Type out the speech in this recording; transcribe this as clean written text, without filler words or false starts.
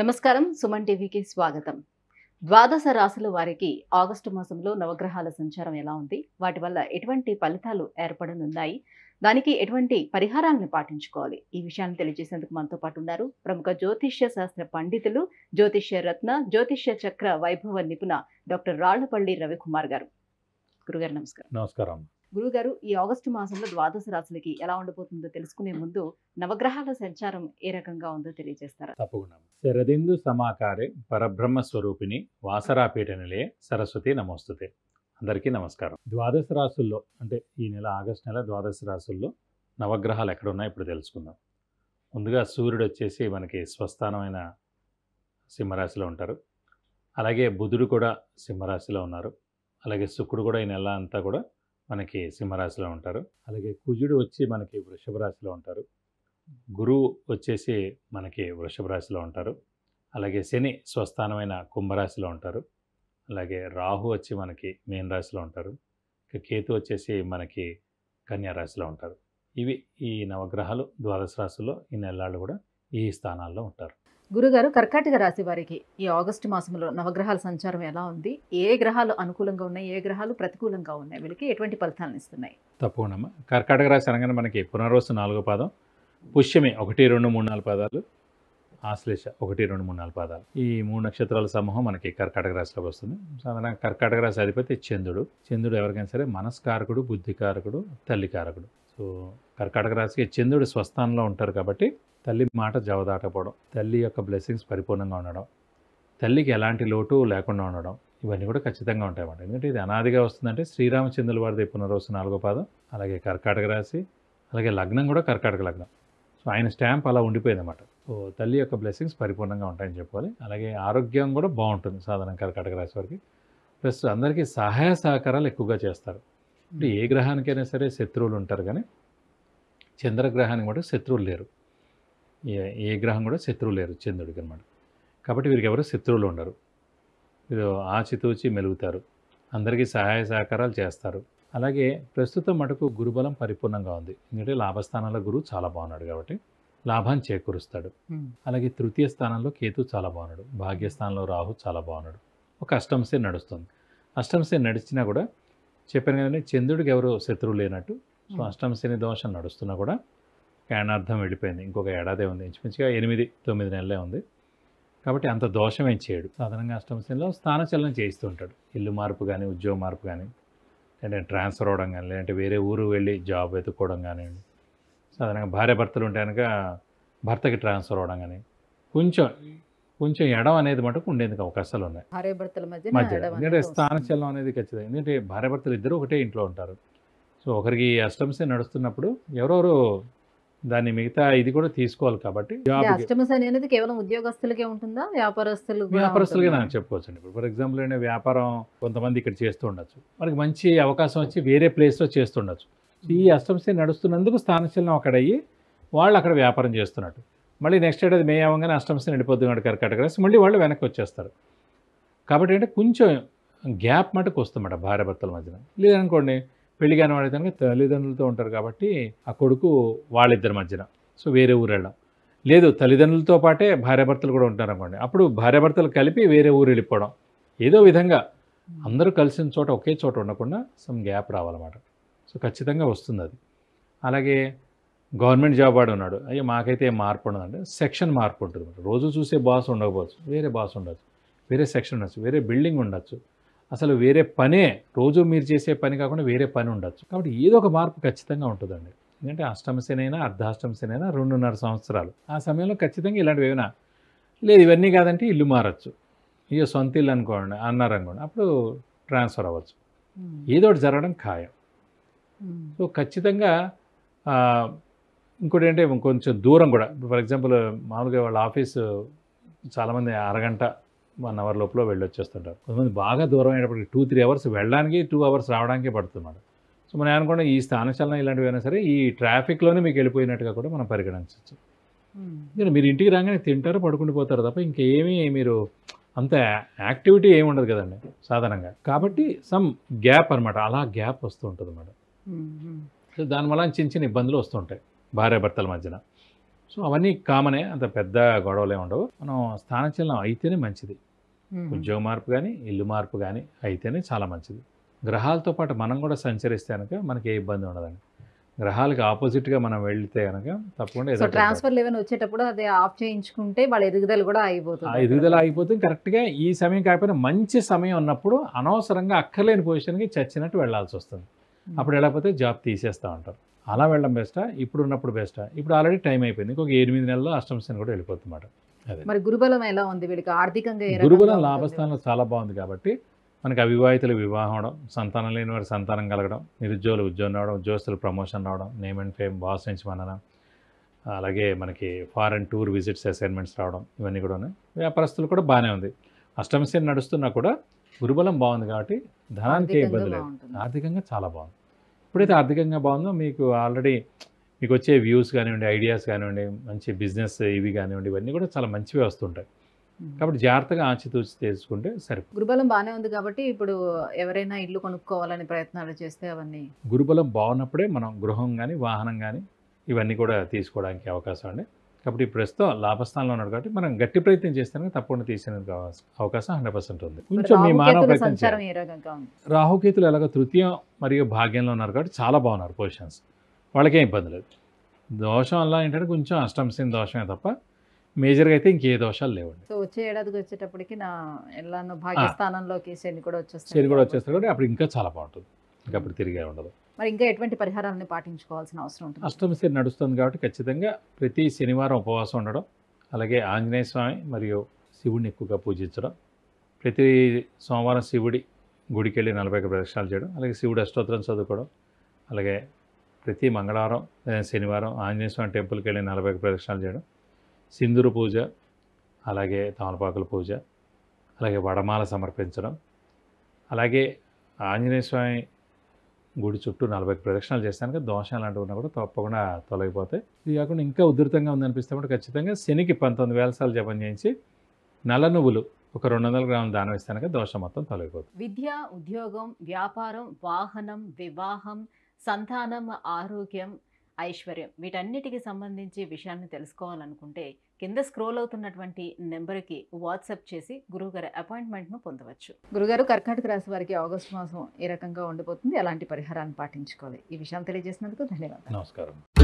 నమస్కారం. సుమన్ టీవీకి స్వాగతం. ద్వాదశ రాశుల వారికి ఆగస్టు మాసంలో నవగ్రహాల సంచారం ఎలా ఉంది? వాటి వల్ల ఎటువంటి ఫలితాలు ఏర్పడనున్నాయి? దానికి ఎటువంటి పరిహారాలను పాటించుకోవాలి? ఈ విషయాన్ని తెలియజేసేందుకు మనతో పాటు ఉన్నారు ప్రముఖ జ్యోతిష్య శాస్త్ర పండితులు, జ్యోతిష్య రత్న, జ్యోతిష్య చక్ర వైభవ నిపుణ డాక్టర్ రాళ్లపల్లి రవికుమార్ గారు. గురుగారు నమస్కారం. నమస్కారం. గురుగారు, ఈ ఆగస్టు మాసంలో ద్వాదశ రాశులకి ఎలా ఉండబోతుందో తెలుసుకునే ముందు నవగ్రహాల సంచారం ఏ రకంగా ఉందో తెలియజేస్తారా? తప్పకుండా. శరదిందు సమాకారే పరబ్రహ్మ స్వరూపిణి వాసరాపీఠ నిలయ సరస్వతి నమోస్తుతే. అందరికీ నమస్కారం. ద్వాదశ రాశుల్లో అంటే ఈ నెల ఆగస్టు నెల ద్వాదశ రాశుల్లో నవగ్రహాలు ఎక్కడ ఉన్నాయో ఇప్పుడు తెలుసుకుందాం. ముందుగా సూర్యుడు వచ్చేసి మనకి స్వస్థానమైన సింహరాశిలో ఉంటారు. అలాగే బుధుడు కూడా సింహరాశిలో ఉన్నారు. అలాగే శుక్రుడు కూడా ఈ నెల అంతా కూడా మనకి సింహరాశిలో ఉంటారు. అలాగే కుజుడు వచ్చి మనకి వృషభ రాశిలో ఉంటారు. గురువు వచ్చేసి మనకి వృషభ రాశిలో ఉంటారు. అలాగే శని స్వస్థానమైన కుంభరాశిలో ఉంటారు. అలాగే రాహు వచ్చి మనకి మీన రాశిలో ఉంటారు. ఇక కేతు వచ్చేసి మనకి కన్యా రాశిలో ఉంటారు. ఇవి ఈ నవగ్రహాలు ద్వాదశ రాశుల్లో ఈ నెలలు కూడా ఈ స్థానాల్లో ఉంటారు. గురుగారు, కర్కాటక రాశి వారికి ఈ ఆగస్టు మాసంలో నవగ్రహాల సంచారం ఎలా ఉంది? ఏ గ్రహాలు అనుకూలంగా ఉన్నాయి, ఏ గ్రహాలు ప్రతికూలంగా ఉన్నాయి? వీళ్ళకి ఎటువంటి ఫలితాలను ఇస్తున్నాయి? తప్పకుండా. కర్కాటక రాశి అనగానే మనకి పునర్వసు 4వ పాదం, పుష్యమి 1, 2, 3, 4 పాదాలు, ఆశ్లేష 1, 2, 3, 4 పాదాలు. ఈ 3 నక్షత్రాల సమూహం మనకి కర్కాటక రాశిలోకి వస్తుంది. సాధారణంగా కర్కాటక రాశి అధిపతి చంద్రుడు. చంద్రుడు ఎవరికైనా సరే మనస్కారకుడు, బుద్ధికారకుడు, తల్లికారకుడు. సో కర్కాటక రాశికి చంద్రుడు స్వస్థానంలో ఉంటారు కాబట్టి తల్లి మాట జవదాటపోవడం, తల్లి యొక్క బ్లెస్సింగ్స్ పరిపూర్ణంగా ఉండడం, తల్లికి ఎలాంటి లోటు లేకుండా ఉండడం, ఇవన్నీ కూడా ఖచ్చితంగా ఉంటాయన్నమాట. ఎందుకంటే ఇది అనాదిగా వస్తుందంటే శ్రీరామచంద్రుల వారిది పునర్వసు 4వ పాదం, అలాగే కర్కాటక రాశి, అలాగే లగ్నం కూడా కర్కాటక లగ్నం. సో ఆయన స్టాంప్ అలా ఉండిపోయింది అన్నమాట. సో తల్లి యొక్క బ్లెస్సింగ్స్ పరిపూర్ణంగా ఉంటాయని చెప్పుకోవాలి. అలాగే ఆరోగ్యం కూడా బాగుంటుంది సాధారణ కర్కాటక రాశి వారికి. ప్లస్ అందరికీ సహాయ సహకారాలు ఎక్కువగా చేస్తారు. అంటే ఏ గ్రహానికైనా సరే శత్రువులు ఉంటారు, కానీ చంద్రగ్రహానికి కూడా శత్రువులు లేరు. ఏ గ్రహం కూడా శత్రువులు లేరు చంద్రుడికి అనమాట. కాబట్టి వీరికి ఎవరు శత్రువులు ఉండరు. వీరు ఆచితూచి మెలుగుతారు, అందరికీ సహాయ సహకారాలు చేస్తారు. అలాగే ప్రస్తుతం మటుకు గురుబలం పరిపూర్ణంగా ఉంది. ఎందుకంటే లాభస్థానంలో గురువు చాలా బాగున్నాడు కాబట్టి లాభాన్ని చేకూరుస్తాడు. అలాగే తృతీయ స్థానంలో కేతు చాలా బాగున్నాడు. భాగ్యస్థానంలో రాహు చాలా బాగున్నాడు. ఒక అష్టమశని నడుస్తుంది. అష్టమశని నడిచినా కూడా చెప్పాను కదండి, చంద్రుడికి ఎవరు శత్రువు లేనట్టు. సో అష్టమశని దోషం నడుస్తున్నా కూడా కారణార్థం వెళ్ళిపోయింది. ఇంకొక ఏడాదే ఉంది, ఇంచుమించుగా 8-9 నెలలే ఉంది. కాబట్టి అంత దోషం ఏం చేయడు. సాధారణంగా అష్టమశనిలో స్థానచలనం చేయిస్తూ ఉంటాడు. ఇల్లు మార్పు కానీ, ఉద్యోగ మార్పు కానీ, లేదంటే ట్రాన్స్ఫర్ అవ్వడం కానీ, లేదంటే వేరే ఊరు వెళ్ళి జాబ్ వెతుక్కోవడం కానివ్వండి. సాధారణంగా భార్య భర్తలు ఉంటే కనుక భర్తకి ట్రాన్స్ఫర్ అవ్వడం కానీ, కొంచెం ఎడం అనేది మటుకు ఉండేందుకు అవకాశాలు ఉన్నాయి భార్య భర్తల మధ్య. ఎందుకంటే స్థానచలనం అనేది ఖచ్చితంగా. ఎందుకంటే భార్య భర్తలు ఇద్దరు ఒకటే ఇంట్లో ఉంటారు. సో ఒకరికి అష్టమశని నడుస్తున్నప్పుడు ఎవరెవరు దాన్ని మిగతా ఇది కూడా తీసుకోవాలి. కాబట్టి అష్టమశని అనేది కేవలం ఉద్యోగస్తులకే ఉంటుందా, వ్యాపారస్తులుగా నాకు చెప్పుకోవచ్చు అండి. ఇప్పుడు ఫర్ ఎగ్జాంపుల్ అయినా వ్యాపారం కొంతమంది ఇక్కడ చేస్తూ ఉండొచ్చు, మనకి మంచి అవకాశం వచ్చి వేరే ప్లేస్లో చేస్తుండొచ్చు. ఈ అష్టమశని నడుస్తున్నందుకు స్థానచలనం అక్కడ అయ్యి వాళ్ళు అక్కడ వ్యాపారం చేస్తున్నట్టు. మళ్ళీ నెక్స్ట్ ఏడాది మే అవ్వగానే అష్టమశని వెళ్ళిపోతుంది కర్కాటక రాశి, మళ్ళీ వాళ్ళు వెనక్కి వచ్చేస్తారు. కాబట్టి అంటే కొంచెం గ్యాప్ మటుకు వస్తుందన్నమాట భార్య భర్తల మధ్యన. లేదనుకోండి, పెళ్లి కాని వాడి కనుక తల్లిదండ్రులతో ఉంటారు కాబట్టి ఆ కొడుకు వాళ్ళిద్దరి మధ్యన, సో వేరే ఊరు వెళ్ళడం. లేదు, తల్లిదండ్రులతో పాటే భార్యాభర్తలు కూడా ఉంటారు అనుకోండి, అప్పుడు భార్యాభర్తలు కలిపి వేరే ఊరు వెళ్ళిపోవడం. ఏదో విధంగా అందరూ కలిసిన చోట ఒకే చోట ఉండకుండా సమ్ గ్యాప్ రావాలన్నమాట. సో ఖచ్చితంగా వస్తుంది అది. అలాగే గవర్నమెంట్ జాబ్ వాడు ఉన్నాడు, అయ్యో మాకైతే ఏం మార్పు ఉండదంటే సెక్షన్ మార్పు ఉంటుంది. రోజు చూసే బాస్ ఉండకపోవచ్చు, వేరే బాస్ ఉండొచ్చు, వేరే సెక్షన్ ఉండొచ్చు, వేరే బిల్డింగ్ ఉండొచ్చు, అసలు వేరే పనే, రోజు మీరు చేసే పని కాకుండా వేరే పని ఉండొచ్చు. కాబట్టి ఏదో ఒక మార్పు ఖచ్చితంగా ఉంటుందండి. ఎందుకంటే అష్టమశని అయినా అర్ధాష్టమశని అయినా 2.5 సంవత్సరాలు. ఆ సమయంలో ఖచ్చితంగా ఇలాంటివి ఏమైనా లేదు, ఇవన్నీ కాదంటే ఇల్లు మారచ్చు, ఇక సొంత ఇల్లు అన్నారనుకోండి, అప్పుడు ట్రాన్స్ఫర్ అవ్వచ్చు. ఏదో ఒకటి జరగడం ఖాయం. సో ఖచ్చితంగా ఇంకోటి ఏంటంటే కొంచెం దూరం కూడా. ఫర్ ఎగ్జాంపుల్ మామూలుగా వాళ్ళ ఆఫీసు చాలామంది అరగంట 1 అవర్ లోపల వెళ్ళి వచ్చేస్తుంటారు. కొంతమంది బాగా దూరం అయినప్పటికీ 2-3 అవర్స్ వెళ్ళడానికి, 2 అవర్స్ రావడానికి పడుతుంది. సో మనం అనుకోండి ఈ స్థానచలనం ఇలాంటివి అయినా సరే ఈ ట్రాఫిక్లోనే మీకు వెళ్ళిపోయినట్టుగా కూడా మనం పరిగణించవచ్చు. మీరు ఇంటికి రాగానే తింటారు, పడుకుని పోతారు తప్ప ఇంకేమీ మీరు అంత యాక్టివిటీ ఏమి ఉండదు కదండి సాధారణంగా. కాబట్టి సమ్ గ్యాప్ అనమాట, అలా గ్యాప్ వస్తూ ఉంటుంది అన్నమాట. సో దానివల్ల చిన్న చిన్న ఇబ్బందులు వస్తుంటాయి భార్యాభర్తల మధ్యన. సో అవన్నీ కామనే, అంత పెద్ద గొడవలే ఉండవు. మనం స్థానచలనం అయితేనే మంచిది. ఉద్యోగ మార్పు కానీ ఇల్లు మార్పు కానీ అయితేనే చాలా మంచిది. గ్రహాలతో పాటు మనం కూడా సంచరిస్తే కనుక మనకి ఏ ఇబ్బంది ఉండదండి. గ్రహాలకు ఆపోజిట్గా మనం వెళ్తే కనుక తప్పకుండా సో ఏదో ఒకటి ట్రాన్స్ఫర్లు ఏమైనా వచ్చేటప్పుడు అది ఆఫ్ చేయించుకుంటే వాళ్ళ ఎదుగుదల కూడా ఆ అయిపోతుంది ఎదుగుదల ఆగిపోతుంది. కరెక్ట్గా ఈ సమయం కాకపోయినా మంచి సమయం ఉన్నప్పుడు అనవసరంగా అక్కర్లేని పొజిషన్కి చచ్చినట్టు వెళ్ళాల్సి వస్తుంది. అప్పుడు వెళ్ళకపోతే జాబ్ తీసేస్తూ ఉంటారు. అలా వెళ్ళడం బెస్టా, ఇప్పుడు ఉన్నప్పుడు బెస్టా? ఇప్పుడు ఆల్రెడీ టైం అయిపోయింది, ఇంకొక 8 నెలల్లో అష్టమ శని కూడా వెళ్ళిపోతుందన్నమాట. అదే మరి గురుబలం ఎలా ఉంది వీళ్ళకి ఆర్థికంగా ఏ రకంగా గురుబలం ఉంటుంది? లాభస్థానంలో చాలా బాగుంది కాబట్టి మనకి అవివాహితులు వివాహం అవడం, సంతానం లేని వారి సంతానం కలగడం, నిరుద్యోగులు ఉద్యోగం రావడం, ఉద్యోగస్తులు ప్రమోషన్ రావడం, నేమ్ అండ్ ఫేమ్, బాస్ నుంచి మననం, అలాగే మనకి ఫారెన్ టూర్ విజిట్స్ అసైన్మెంట్స్ రావడం, ఇవన్నీ కూడా ఉన్నాయి. వ్యాపారస్తులు కూడా బాగానే ఉంది. అష్టమ శని నడుస్తున్నా కూడా గురుబలం బాగుంది కాబట్టి ధనానికి ఏ ఆర్థికంగా ఇబ్బంది లేదు. బాగుంటుంది. ఆర్థికంగా చాలా బాగుంది. ఎప్పుడైతే ఆర్థికంగా బాగుందో మీకు ఆల్రెడీ మీకు వచ్చే వ్యూస్ కానివ్వండి, ఐడియాస్ కానివ్వండి, మంచి బిజినెస్ ఇవి కానివ్వండి, ఇవన్నీ కూడా చాలా మంచివే వస్తుంటాయి. కాబట్టి జాగ్రత్తగా ఆచితూచి తెలుసుకుంటే సరిపోతుంది. గురుబలం బాగానే ఉంది కాబట్టి ఇప్పుడు ఎవరైనా ఇల్లు కొనుక్కోవాలని ప్రయత్నాలు చేస్తే అవన్నీ గురుబలం బాగున్నప్పుడే మనం గృహం కానీ వాహనం కానీ ఇవన్నీ కూడా తీసుకోవడానికి అవకాశం అండి. కాబట్టి ప్రస్తుతం లాభస్థానంలో ఉన్నాడు కాబట్టి మనం గట్టి ప్రయత్నం చేస్తే తప్పకుండా తీసేందుకు అవకాశం 100% ఉంది. కొంచెం మీ మానవ రాహుకేతుల ప్రయత్నం సంచారం చేయాలి. ఏ రకంగా ఉంది? రాహుకేతులు ఎలాగో తృతీయం మరియు భాగ్యంలో ఉన్నారు కాబట్టి చాలా బాగున్నారు పొజిషన్స్. వాళ్ళకేం ఇబ్బంది లేదు. దోషం వల్ల ఏంటంటే కొంచెం అష్టమ శని దోషమే తప్ప మేజర్గా అయితే ఇంకే దోషాలు లేవండి. సో వచ్చే ఏడాదికి వచ్చేటప్పటికి నా ఎలానో భాగ్యస్థానంలోకి శని కూడా వచ్చేస్తుంది శని కూడా కాబట్టి. వచ్చేస్తారు కాబట్టి అప్పుడు ఇంకా చాలా బాగుంటుంది. ఇంకా అప్పుడు తిరిగే ఉండదు. మరి ఇంకా ఎటువంటి పరిహారాలను పాటించుకోవాల్సిన అవసరం ఉంటుంది? అష్టమ శని నడుస్తుంది కాబట్టి ఖచ్చితంగా ప్రతి శనివారం ఉపవాసం ఉండడం, అలాగే ఆంజనేయ స్వామి మరియు శివుడిని ఎక్కువగా పూజించడం, ప్రతి సోమవారం శివుడి గుడికి వెళ్ళి 40 ప్రదక్షిణాలు చేయడం, అలాగే శివుడు అష్టోత్తరం చదువుకోవడం, అలాగే ప్రతి మంగళవారం లేదా శనివారం ఆంజనేయ స్వామి టెంపుల్కి వెళ్ళి 40 ప్రదక్షిణాలు చేయడం, సింధూరు పూజ, అలాగే తమలపాకుల పూజ, అలాగే వడమాల సమర్పించడం, అలాగే ఆంజనేయ స్వామి గుడి చుట్టూ 40 ప్రదక్షిణాలు చేస్తానికి దోషాలు లాంటివి ఉన్నా కూడా తప్పకుండా తొలగిపోతాయి. ఇది కాకుండా ఇంకా ఉధృతంగా ఉందనిపిస్తే కూడా ఖచ్చితంగా శనికి 19,000 సార్లు జపం చేయించి నల్ల నువ్వులు ఒక 200 గ్రాములు దానం ఇస్తానికి దోషం మొత్తం తొలగిపోతుంది. విద్య, ఉద్యోగం, వ్యాపారం, వాహనం, వివాహం, సంతానం, ఆరోగ్యం, ఐశ్వర్యం వీటన్నిటికి సంబంధించి విషయాన్ని తెలుసుకోవాలనుకుంటే కింద స్క్రోల్ అవుతున్నటువంటి నెంబర్కి వాట్సాప్ చేసి గురువుగారి అపాయింట్మెంట్ను పొందవచ్చు. గురుగారు, కర్కాటక రాశి వారికి ఆగస్టు మాసం ఏ రకంగా ఉండబోతుంది, ఎలాంటి పరిహారాన్ని పాటించుకోవాలి, ఈ విషయం తెలియజేసినందుకు ధన్యవాదాలు. నమస్కారం.